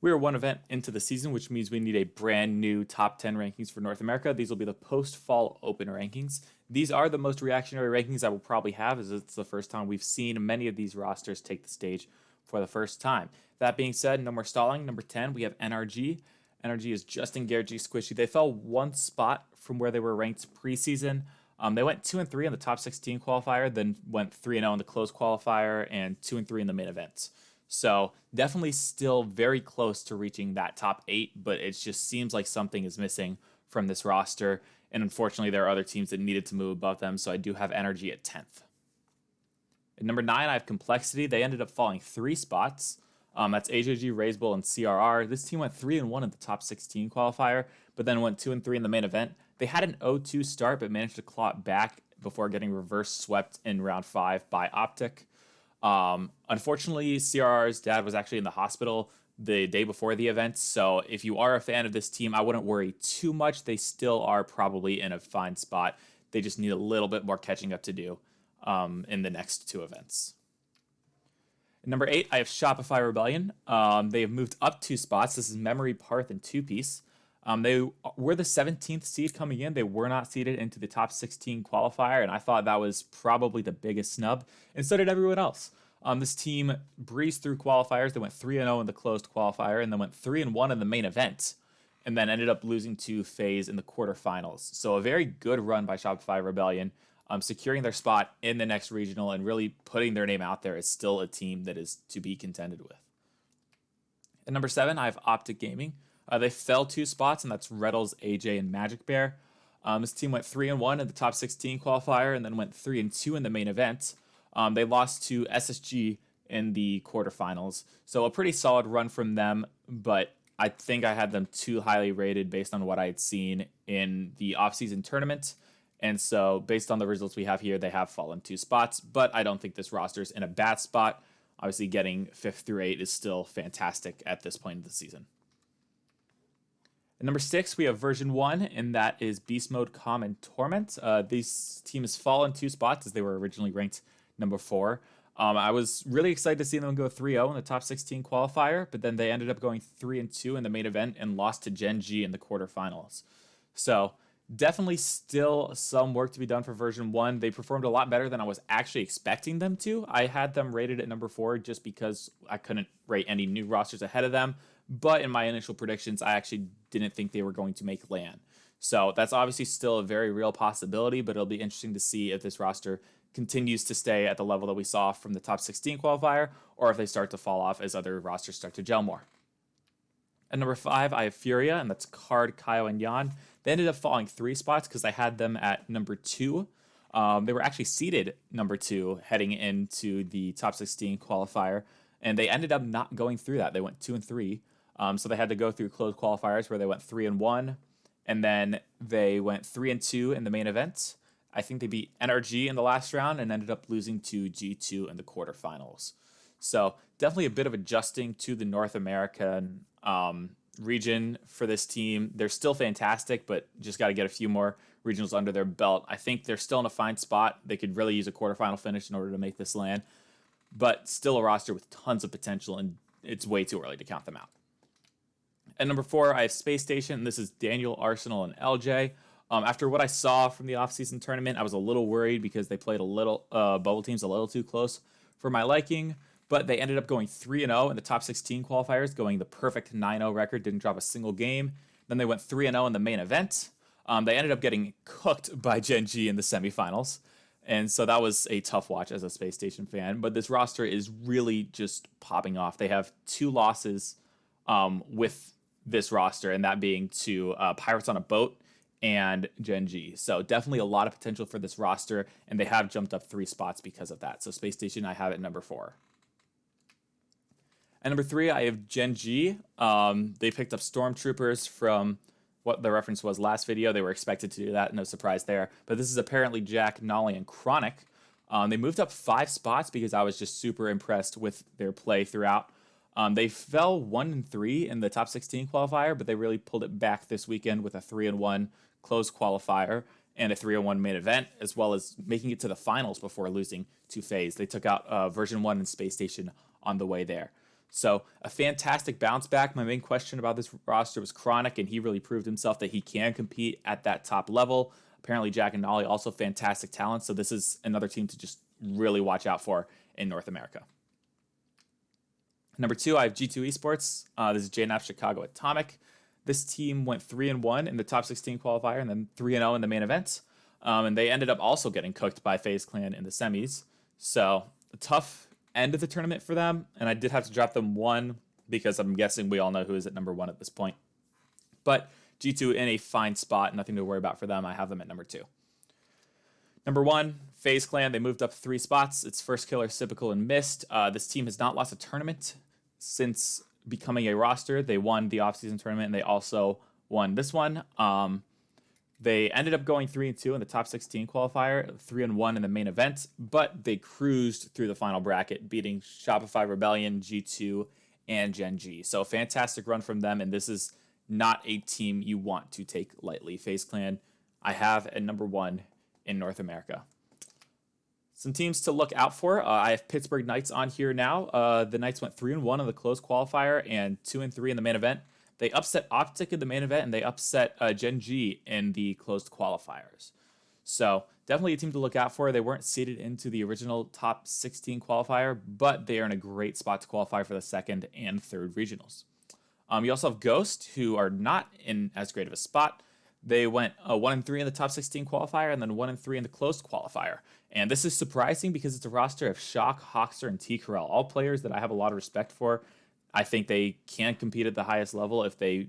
We are one event into the season, which means we need a brand new top 10 rankings for North America. These will be the post-fall open rankings. These are the most reactionary rankings I will probably have, as it's the first time we've seen many of these rosters take the stage for the first time. That being said, no more stalling. Number 10, we have NRG. NRG is Justin Garrett Squishy. They fell one spot from where they were ranked preseason. They went 2-3 in the top 16 qualifier, then went 3-0 in the closed qualifier, and 2-3 in the main event. So definitely still very close to reaching that top 8, but it just seems like something is missing from this roster. And unfortunately, there are other teams that needed to move above them, so I do have NRG at 10th. At number 9, I have Complexity. They ended up falling 3 spots. That's AJG, Razebull, and CRR. This team went 3-1 in the top 16 qualifier, but then went 2-3 in the main event. They had an 0-2 start, but managed to claw it back before getting reverse swept in round 5 by Optic. Unfortunately, CRR's dad was actually in the hospital the day before the event, so if you are a fan of this team, I wouldn't worry too much. They still are probably in a fine spot. They just need a little bit more catching up to do in the next 2 events. At number 8, I have Shopify Rebellion. They have moved up 2 spots. This is Memory, Parth, and 2-Piece. They were the 17th seed coming in. They were not seeded into the top 16 qualifier, and I thought that was probably the biggest snub, and so did everyone else. This team breezed through qualifiers. They went 3-0 in the closed qualifier, and then went 3-1 in the main event, and then ended up losing to FaZe in the quarterfinals. So a very good run by Shopify Rebellion, securing their spot in the next regional and really putting their name out there as still a team that is to be contended with. At number 7, I have Optic Gaming. They fell 2 spots, and that's Reddles, AJ, and Magic Bear. This team went 3-1 in the top 16 qualifier, and then went 3-2 in the main event. They lost to SSG in the quarterfinals, so a pretty solid run from them, but I think I had them too highly rated based on what I had seen in the offseason tournament, and so based on the results we have here, they have fallen 2 spots, but I don't think this roster's in a bad spot. Obviously, getting 5th through 8 is still fantastic at this point of the season. At number 6, we have version 1, and that is Beastmode, Calm, and Torment. These teams fall in 2 spots as they were originally ranked number 4. I was really excited to see them go 3-0 in the top 16 qualifier, but then they ended up going 3-2 in the main event and lost to GenG in the quarterfinals. So definitely still some work to be done for version 1. They performed a lot better than I was actually expecting them to. I had them rated at number 4 just because I couldn't rate any new rosters ahead of them. But in my initial predictions, I actually didn't think they were going to make LAN. So that's obviously still a very real possibility, but it'll be interesting to see if this roster continues to stay at the level that we saw from the top 16 qualifier, or if they start to fall off as other rosters start to gel more. At number 5, I have Furia, and that's Card, Kyle, and Jan. They ended up falling 3 spots because I had them at number 2. They were actually seeded number 2 heading into the top 16 qualifier, and they ended up not going through that. They went 2-3. So they had to go through closed qualifiers where they went 3-1, and then they went 3-2 in the main event. I think they beat NRG in the last round and ended up losing to G2 in the quarterfinals. So definitely a bit of adjusting to the North American region for this team. They're still fantastic, but just got to get a few more regionals under their belt. I think they're still in a fine spot. They could really use a quarterfinal finish in order to make this LAN, but still a roster with tons of potential, and it's way too early to count them out. At number 4, I have Space Station. This is Daniel, Arsenal, and LJ. After what I saw from the offseason tournament, I was a little worried because they played a little bubble teams a little too close for my liking, but they ended up going 3-0 in the top 16 qualifiers, going the perfect 9-0 record, didn't drop a single game. Then they went 3-0 in the main event. They ended up getting cooked by GenG in the semifinals, and so that was a tough watch as a Space Station fan, but this roster is really just popping off. They have 2 losses with this roster, and that being to Pirates on a Boat and GenG. So definitely a lot of potential for this roster, and they have jumped up 3 spots because of that. So Space Station, I have at number 4. At number 3, I have GenG. They picked up Stormtroopers from what the reference was last video. They were expected to do that, no surprise there. But this is apparently Jack, Nolly, and Chronic. They moved up 5 spots because I was just super impressed with their play throughout. They fell 1-3 in the top 16 qualifier, but they really pulled it back this weekend with a 3-1 closed qualifier and a 3-1 main event, as well as making it to the finals before losing to FaZe. They took out version 1 and Space Station on the way there. So a fantastic bounce back. My main question about this roster was Chronic, and he really proved himself that he can compete at that top level. Apparently, Jack and Nolly also fantastic talent. So this is another team to just really watch out for in North America. Number 2, I have G2 Esports. This is JNAF Chicago Atomic. This team went 3-1 in the top 16 qualifier and then 3-0 in the main event. And they ended up also getting cooked by FaZe Clan in the semis. So a tough end of the tournament for them. And I did have to drop them 1 because I'm guessing we all know who is at number 1 at this point. But G2 in a fine spot. Nothing to worry about for them. I have them at number 2. Number 1, FaZe Clan. They moved up 3 spots. It's First Killer, Cybical, and Mist. This team has not lost a tournament since becoming a roster. They won the offseason tournament, and they also won this one. They ended up going 3-2 in the top 16 qualifier, 3-1 in the main event, but they cruised through the final bracket, beating Shopify Rebellion, G2, and GenG. So fantastic run from them, and this is not a team you want to take lightly. FaZe Clan, I have at number 1 in North America. Some teams to look out for. I have Pittsburgh Knights on here now. The Knights went 3-1 in the closed qualifier and 2-3 in the main event. They upset Optic in the main event, and they upset GenG in the closed qualifiers. So definitely a team to look out for. They weren't seeded into the original top 16 qualifier, but they are in a great spot to qualify for the second and third regionals. You also have Ghost, who are not in as great of a spot. They went 1-3 in the top 16 qualifier and then 1-3 in the closed qualifier. And this is surprising because it's a roster of Shock, Hoxer, and T. Corral, all players that I have a lot of respect for. I think they can compete at the highest level if they,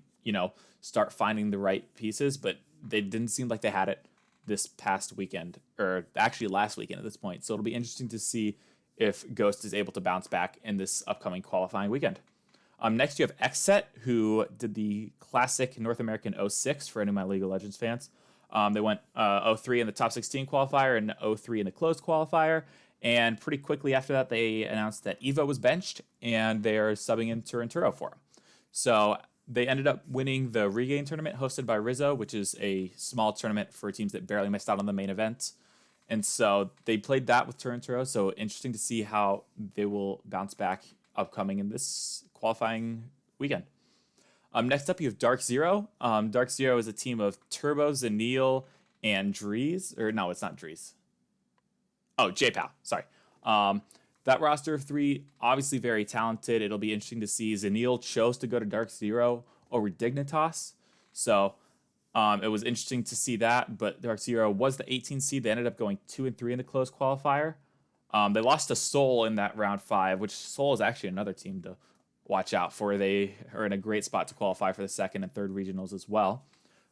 start finding the right pieces, but they didn't seem like they had it this past weekend, or actually last weekend at this point. So it'll be interesting to see if Ghost is able to bounce back in this upcoming qualifying weekend. Next, you have Xset, who did the classic North American 06 for any of my League of Legends fans. They went 0-3 in the top 16 qualifier and 0-3 in the closed qualifier. And pretty quickly after that, they announced that Evo was benched, and they are subbing in Turinturo for him. So they ended up winning the Regain tournament hosted by Rizzo, which is a small tournament for teams that barely missed out on the main event. And so they played that with Turinturo. So interesting to see how they will bounce back upcoming in this qualifying weekend. Next up, you have Dark Zero. Dark Zero is a team of Turbo, Zanil, and Drees. Or no, it's not Drees. Oh, JPOW. Sorry. That roster of 3, obviously very talented. It'll be interesting to see. Zanil chose to go to Dark Zero over Dignitas. So it was interesting to see that. But Dark Zero was the 18 seed. They ended up going 2-3 in the closed qualifier. They lost to Seoul in that round 5, which Seoul is actually another team to watch out for. They are in a great spot to qualify for the second and third regionals as well.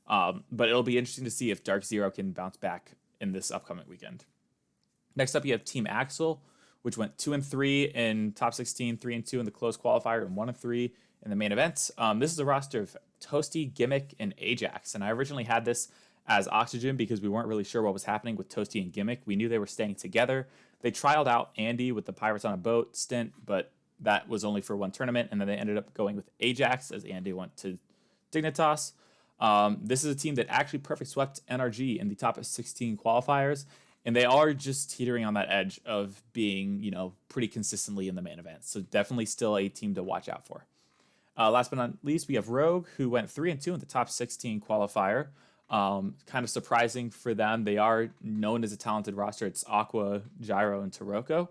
But it'll be interesting to see if Dark Zero can bounce back in this upcoming weekend. Next up, you have Team Axel, which went 2-3 in top 16, 3-2 in the closed qualifier, and 1-3 in the main event. This is a roster of Toasty, Gimmick, and Ajax. And I originally had this as Oxygen because we weren't really sure what was happening with Toasty and Gimmick. We knew they were staying together. They trialed out Andy with the Pirates on a Boat stint, but that was only for one tournament, and then they ended up going with Ajax as Andy went to Dignitas. This is a team that actually perfect swept NRG in the top 16 qualifiers, and they are just teetering on that edge of being, pretty consistently in the main event. So definitely still a team to watch out for. Last but not least, we have Rogue, who went 3-2 in the top 16 qualifier. Kind of surprising for them. They are known as a talented roster. It's Aqua, Gyro, and Taroko.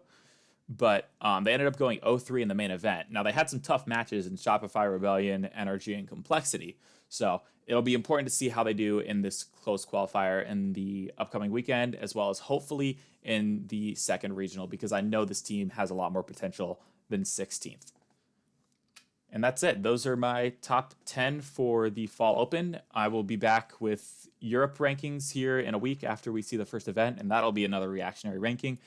But they ended up going 0-3 in the main event. Now, they had some tough matches in Shopify Rebellion, NRG, and Complexity. So it'll be important to see how they do in this close qualifier in the upcoming weekend, as well as hopefully in the second regional, because I know this team has a lot more potential than 16th. And that's it. Those are my top 10 for the Fall Open. I will be back with Europe rankings here in a week after we see the first event, and that'll be another reactionary ranking,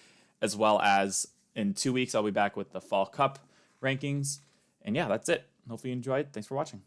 as well as in 2 weeks, I'll be back with the Fall Cup rankings. And yeah, that's it. Hopefully you enjoyed. Thanks for watching.